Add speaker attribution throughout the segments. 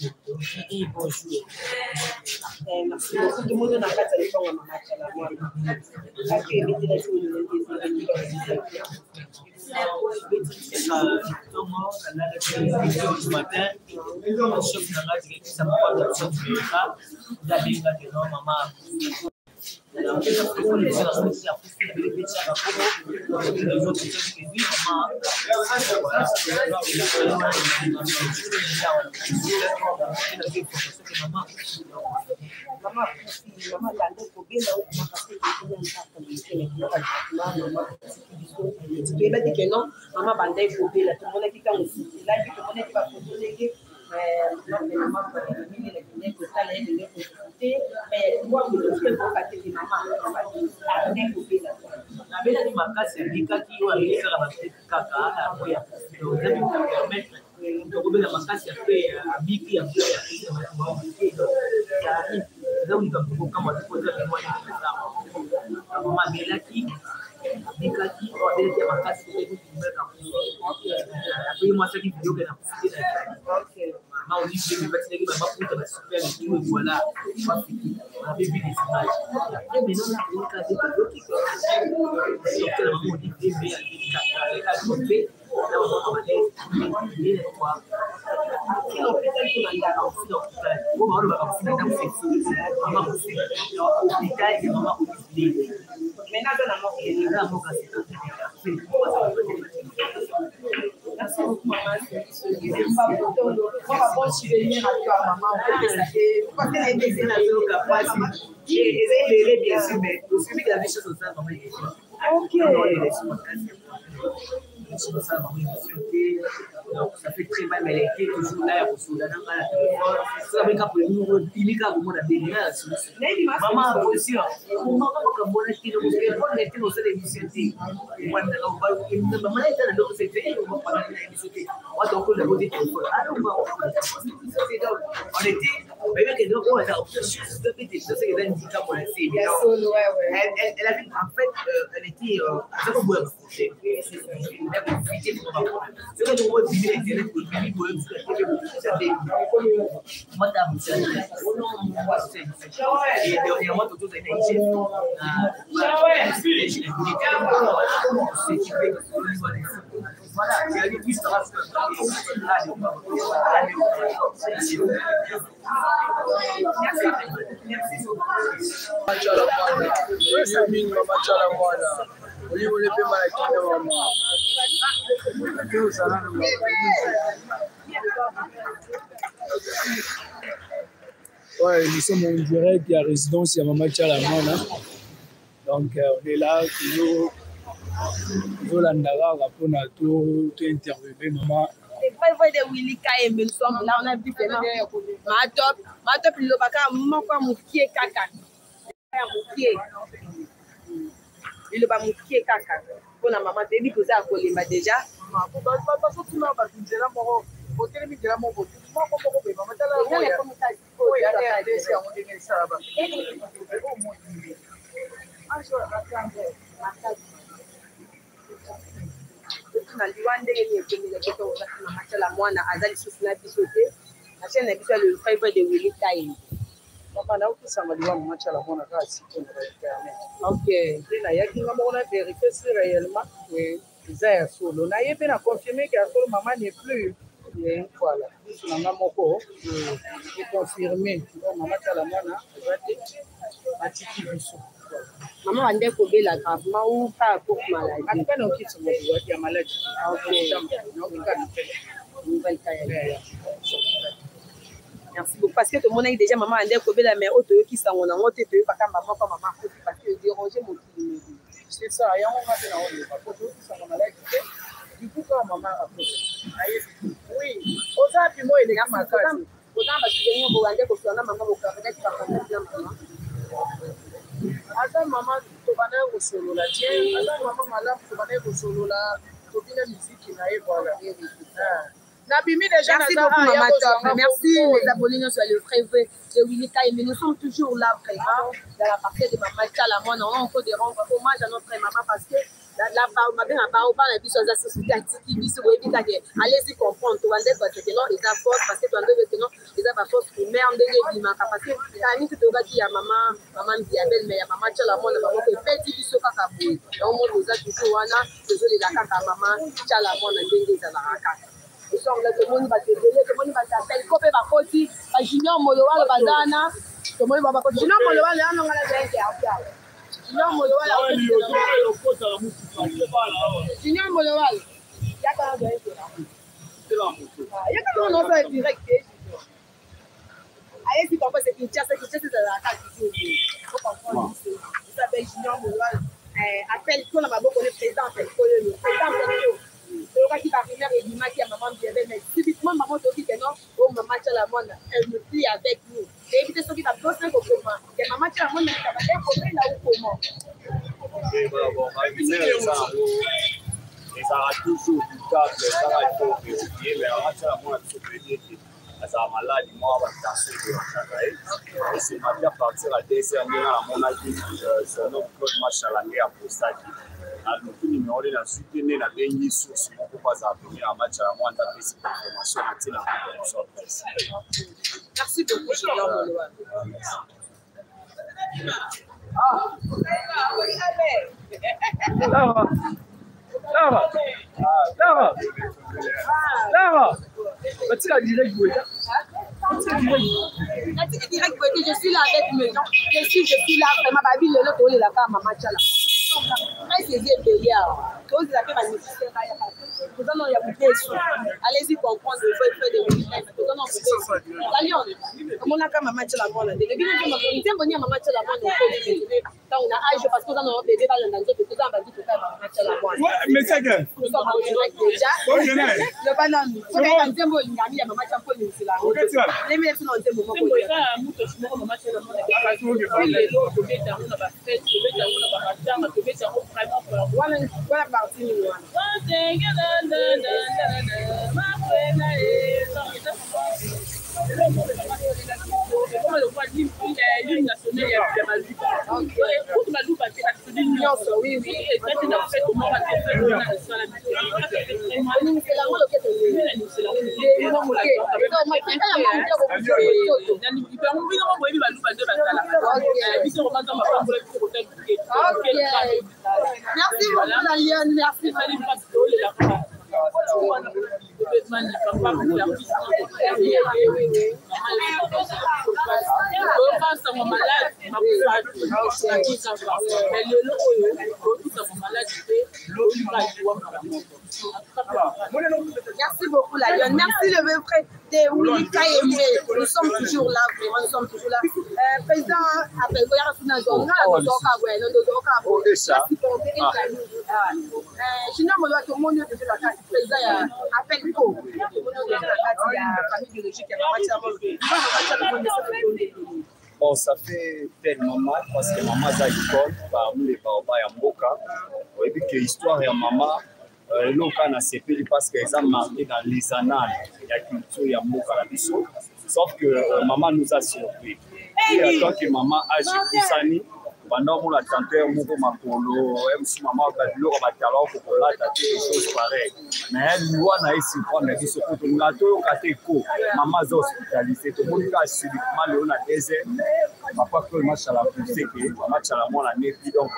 Speaker 1: Bonjour. Merci beaucoup. Tout le monde n'a pas de téléphone à maman. Merci beaucoup, maman. Bon souvenir à toi, maman. Ok.
Speaker 2: Donc ça fait très mal, mais elle était toujours là pour souder. Maman aussi,
Speaker 3: Ouais, nous sommes en direct à résidence à Maman Tchalamwana. Donc on est là, toujours l'andara pour nous interviewer maman.
Speaker 1: De Willy Kaye, nous sommes là, on a vu que ma top, il a pas maman quoi mon pied caca. Il a pas mon pied caca. Pour la maman, tu dis que ça a collé déjà. Na liwande yenye kemela keto na machala mwana azali susu na bisote na chaîne na biso le fibre de Willy Kaye.
Speaker 4: Papa na ukisanga liwa machala mwana kasi kuna internet.
Speaker 1: OK.
Speaker 4: Na yaki ngamo na vérifier si réellement oui, ça solo. Na yebe na confirmer que solo maman n'est plus. Et voilà. Na ngamoko et confirmer que maman chala mwana azate atiki biso.
Speaker 1: Maman ande ko bela gravement ou pas pour maladie.
Speaker 4: En fait, on quitte mon boîte ya maladie.
Speaker 1: Merci beaucoup. Parce que tout le monde a déjà maman ande ko bela mais auto qui sango na ngote te pas maman comme maman parce que déranger mon client.
Speaker 4: C'est ça, il y a un moment dans le photo qui sango maladie. Du coup quand maman a fait. Oui, aux appuis moi il est comme ça.
Speaker 1: Autant parce que nous on ande ko sona maman ko peut-être pas comme maman.
Speaker 4: Ata maman tobana kosolola tiens ata maman malamu tobana kosolola tobina miziki na ye voilà nabimi déjà
Speaker 1: merci beaucoup maman top merci les abonnés sur le frère de Willy Kaye mais nous sommes toujours là vraiment dans la partie de maman Tchalamwana on peut de rendre hommage à notre maman parce que la mabe na bao bana biso za société atiki biso boyebi kaka allez-y comprendre to bande parce que non eza force parce que bande que non eza ba force primaire ndenge bimaka parce que tani to baki ya mama Diabel mais ya mama Tchala mona mama ko peti biso kaka boye donc mo oza toujours wana désolé la kaka mama Tchala mona ndenge za la kaka so on le monde va te délai tout le monde va t'appeler copé ba koti ba junior molowa le bazana tout le monde va ba koti junior molowa le ano ngala benke afya junior molowa la junior molowa ya kana benke ya kana no ça direct aye si papa c'est Kinshasa de la carte ici faut comprendre ça s'appelle junior molowa appelle pour la maboko le président qui va venir et lui dit à maman Diabel, mais subitement maman te dit que non, oh maman Tchala Mona, elle me plie avec nous. Et éviter ceux qui va bosser au comment. Que maman Tchala Mona, elle va être comme là ou comment.
Speaker 5: Bon, et ça a toujours du cas, ça va être vérifié, mais maman Tchala Mona, il faut venir. Ça a malade, moi, on va tasser de la et c'est ma vie à partir à décerner à mon avis, son nom Claude Machalangé à Postaki. Alors, tout numéro de la suite, il y a des sources pour pas appeler à match à moi, d'après cette information, à la presse.
Speaker 1: Merci beaucoup, Julien Molowa. Je suis là avec mes gens. Je suis là vraiment. Babi le lot de la femme maman Tchala. Allez-y comprendre le fait de voilà partie merci beaucoup la Lionne, merci. Merci beaucoup la Lionne, merci le vrai frère de Oulika Aimé. Nous sommes toujours là, vraiment nous sommes toujours là. Président appelle sinon moi tout le monde de la carte président appelle ko la famille biologique
Speaker 5: Bon, ça fait tellement mal parce que maman a l'école parmi les parents à Mboka. Et puis que l'histoire de maman, l'aucun a séparé parce qu'elles ont marqué dans les annales de la culture de Mboka. Sauf que maman nous a surpris. Et tant que maman a Sani, pendant mon attenteur, mon makolo, MC maman a dit l'eau batalon pour là des choses pareilles. Mais elle doit n'a ici prendre des choses pour tout gâteau catéco. Maman a hospitalisé. Tout le monde a subitement le on a désert. Papa que match à la poussée que match à la moi la nez donc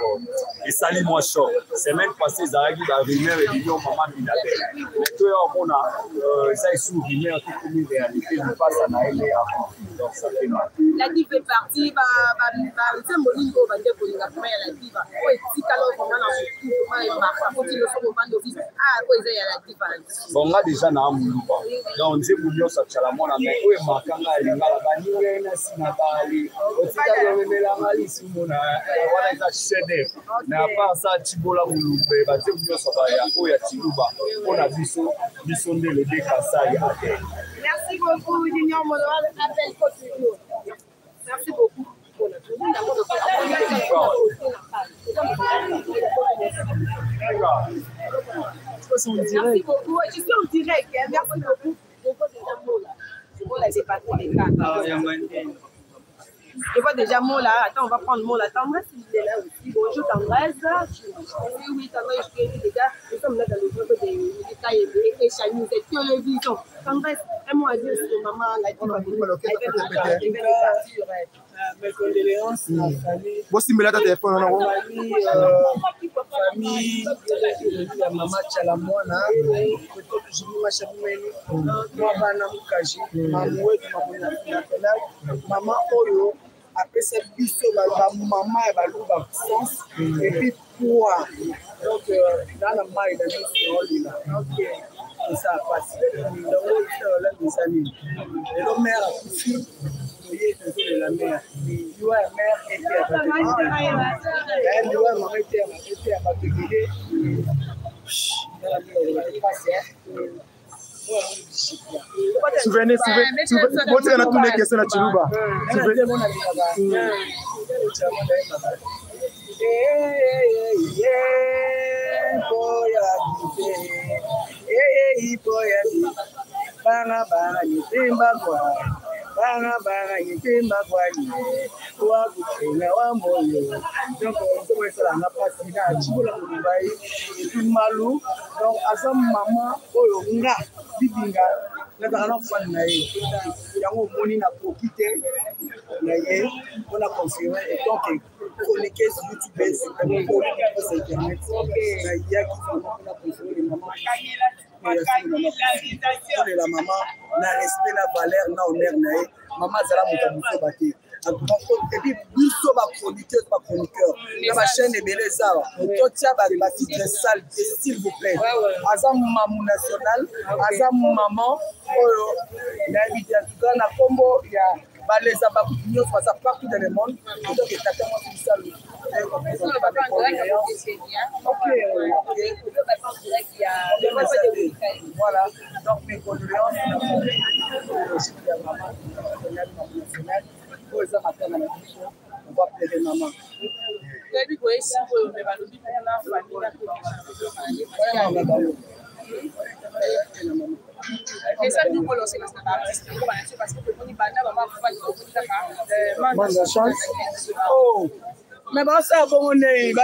Speaker 5: et sali moi chaud. Semaine passée Zahagi la rumeur et dit maman Binabel. Mais toi on a ça est sous rumeur toute une réalité nous passe à Naël et à donc ça fait mal.
Speaker 1: La diva fait partie c'est Molingo bande kolinga kuma ya la diva. O etika lo vraiment na tout comment il marche faut le faut vendre office ko eza ya la diva.
Speaker 5: Bon là déjà na muluba. Donc nze mulio sa chala mona mais o makanga lingala bani na sinabali. Otika yomela mali simona wana eza chede. Na part ça tibola mulube ba te mulio sa ba ya o ya tiluba. Ona biso nde le dekasa ya ate.
Speaker 1: Merci beaucoup Junior Molowa appel continue. Merci beaucoup. Merci beaucoup. Je suis en direct. Merci beaucoup. Je vois déjà mon là. Attends, on va prendre mon là. Tendresse, il est là aussi. Bonjour Tendresse. Oui, Tendresse, je suis déjà. Nous sommes là dans le groupe de Kaye et Chani, c'est télévision. Tendresse, un mot à dire sur maman.
Speaker 4: Mes condoléances à la famille.
Speaker 6: Vous stimulez ta téléphone, non?
Speaker 4: Famille, ya Maman Chalamwana, kutoka Jimmy Mashabumeni, Mwana Mukaji, Mamu wetu national, Maman Oyo, après cette biso maman et baluba sens et puis quoi. Donc dans la maille de nous là. OK. Et ça passe. Les années. Et le maire a poussé de la mère. Il doit la mère était à elle doit m'arrêter à m'accueillir.
Speaker 6: Souvenez, vous avez toutes les questions à Chiluba.
Speaker 4: Banga yitemba kwani wa kutenga wa moyo donc on peut ça na pasi na chibula mubai et malu donc asa mama oyo nga bibinga na kana fana na ye yango moni na profiter na ye on a confirmé et donc connecté sur YouTube sur internet na yaki on a confirmé maman la maman na respect la valeur na honneur na ye maman zala mutabuse bate et puis biso ba chroniqueur na ma chaîne de beleza to tia ba titre sale s'il vous plaît azam maman national azam maman oyo na bidia na kombo ya baleza ba kunyo ça partout dans le monde donc tata moi c'est ça voilà donc mes condoléances à maman pour ça matin on va plaider maman
Speaker 1: Et ça, nous relancer parce que
Speaker 4: oh, mais bon, ça, bon, on est. Ils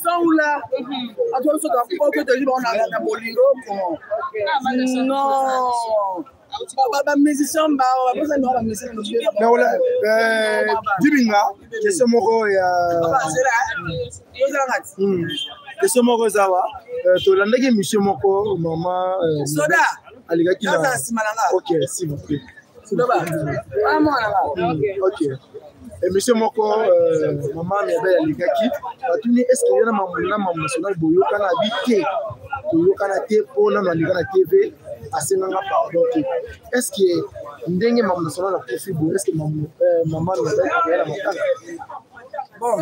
Speaker 4: sont là. Non. Musicien,
Speaker 6: Dibinga, question moko ya question moko zawa to landaki monsieur moko maman
Speaker 4: soda
Speaker 6: aligaki na OK s'il vous plaît OK et monsieur moko maman mebe aligaki batuni est-ce qu'il y a maman national boyo kana bité boyo kana te pona na ligana TV asenanga pardon est-ce que ndenge maman national a profité est-ce que maman mebe ya makanga
Speaker 4: bon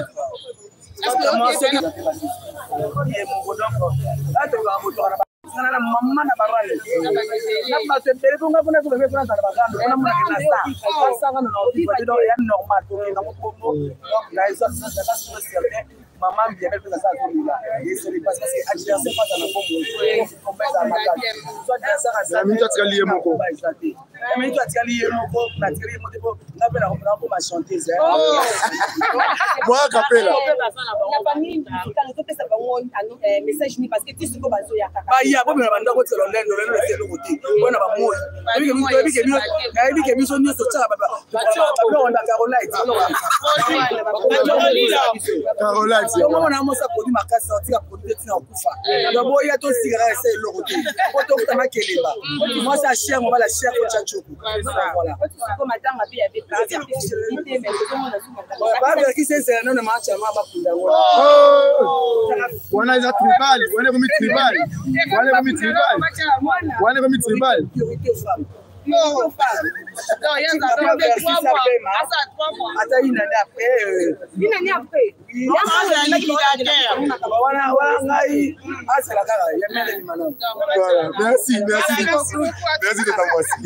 Speaker 4: maman na barale na passe telefonga kuna kuna kuna sana bagando kuna muna kina sa sana na ofisi do ya normal to na ko na isa ça c'est maman bien belle ça là et c'est parce que adversaire pas dans le bon combat à matin soit ça
Speaker 6: la minute à lier moko
Speaker 4: la minute à lier moko na tirer moko na pela ko ma chanteuse
Speaker 6: moi capella
Speaker 1: la famille quand on peut ça un message ni parce que tu sais ko bazo ya kaka
Speaker 4: ba ya ko me banda ko tselo lendo c'est le côté bona ba moi ebi ke biso nyo so tsaka ba ba on da Caroline
Speaker 6: Caroline
Speaker 4: on a mo sa produit makasi sorti a produit tina okufa donc boya to sigara c'est le côté ko to kama kelemba moi ça cher on va la cher ko tchachoko voilà
Speaker 1: ko matanga bi avec possibilité mais
Speaker 4: ba ba ki c'est non na match ma ba kunda
Speaker 6: wana is a tribal wana komi tribal
Speaker 4: priorité femme
Speaker 1: non, il y a 3 mois.
Speaker 4: Attends, une année après.
Speaker 1: Une année après.
Speaker 6: Merci de ta voici.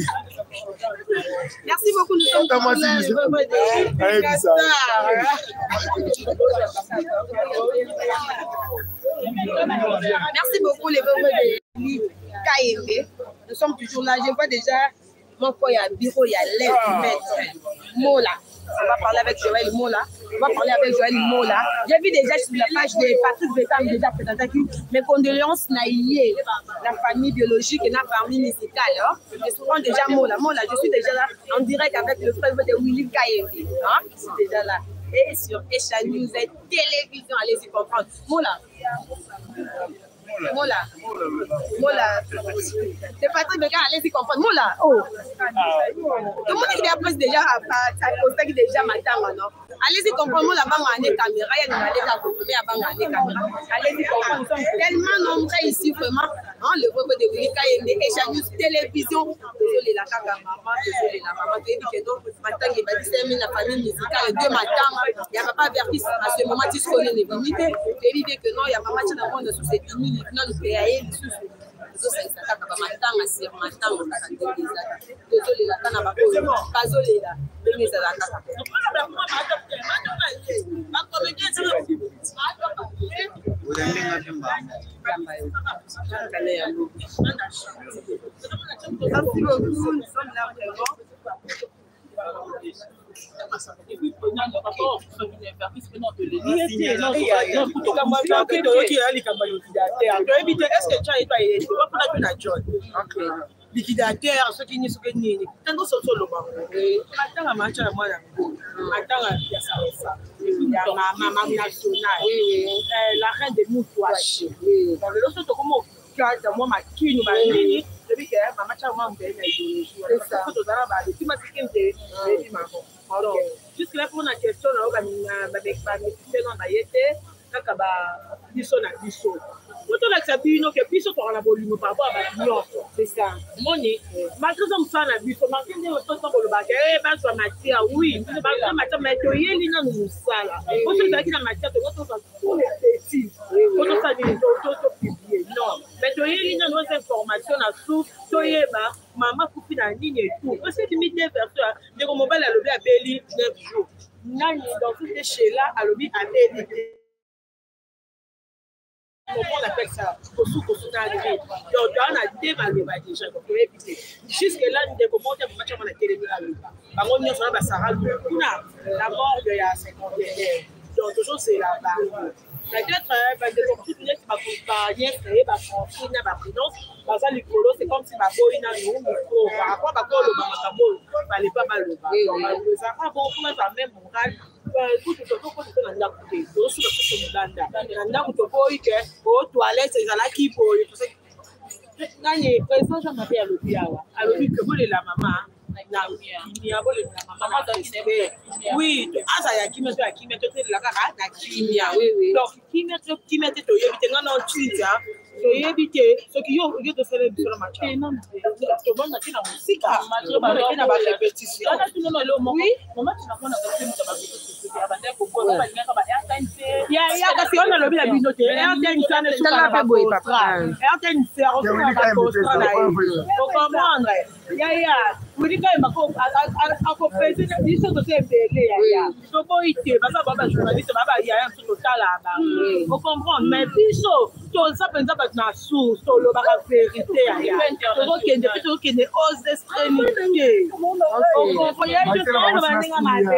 Speaker 1: Merci beaucoup, nous sommes merci beaucoup les Kaye. Nous nous sommes toujours là. Je vois déjà mon corps, il y a bureau, il y a l'aide, maître. Mola. On va parler avec Joël Mola. On va parler avec Joël Mola. J'ai vu déjà sur la page de Patrick Bétam déjà présenté mes condoléances naïées, la famille biologique et la famille musicale. Je suis déjà Mola. Mola, je suis déjà là en direct avec le frère de Willy Kayembe. Je suis déjà là. Et sur Echa News et télévision, allez-y comprendre. Mola. Mola. Mola. C'est Patrick Bétam, allez-y comprendre. Mola. Oh. Tout le monde qui est après déjà à poster déjà matin, non? Allez-y comprendre. Mola, bang à des caméras. Il y a des caméras. Allez-y comprendre. Nous sommes tellement nombreux ici, vraiment. Le groupe de Willy Kayembe, Echa News, télévision. Désolé, la caca, maman. Désolé, la maman. Tu dis que non, matin, il va dire la famille musicale. Deux matins, il n'y a pas averti à ce moment, tu connais les limites. Tu dis que non, il y a maman qui est dans le sous cette limite. Non, nous payons sous désolé, la canne à désolé, la liquidateur, ceux qui n'y sont que ni. Tant que ce soit le banc, attends à match à moi, attends à Piazza, maman nationale, la reine de Moutouache. Dans le lot, comment dans moi, ma quille, ma ligne, depuis que ma match à moi, jusque là, pour la question, c'est ça. Moni, malgré ça, on a vu ça. Malgré ça, on a matière. Oui, matière, mais tu y es là, nous ça là. Moi, je suis la matière, tu vois, tous les petits. Quand ça dit, non, mais tu y es là, nos informations, la source, tu y es là, maman, coupe la ligne et tout. Parce que limite, vers toi, dès qu'on mobile a levé à Béli 9 jours. Nani, dans tout ce chez-là, a levé à Béli. Comment on appelle ça? Donc, on a dévalué déjà. Jusque-là, nous décommandons un match à la télévision. Par contre, nous avons la mort de la cinquantaine. Donc, toujours, c'est la barre. Peut-être, tout le monde qui m'a rien créé, ma franchise, ma présidence, c'est comme si ma boïna nous, par rapport à le mamacabo, il fallait pas mal le bas. Ça va bon, comment ça même moral. Tout ce que vous avez dit, tout ce que vous avez dit, toilette, c'est là qui pour les présidents, j'en avais à l'hôpital. Alors, que vous la maman. Oui, ça y a qui met la cara, oui. Donc, qui met tout, il y a un tweet, il éviter ce qui ont lieu de faire sur le match. Non, tout le monde a dit la musique, il y a des répétitions. Oui,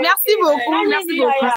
Speaker 1: merci beaucoup.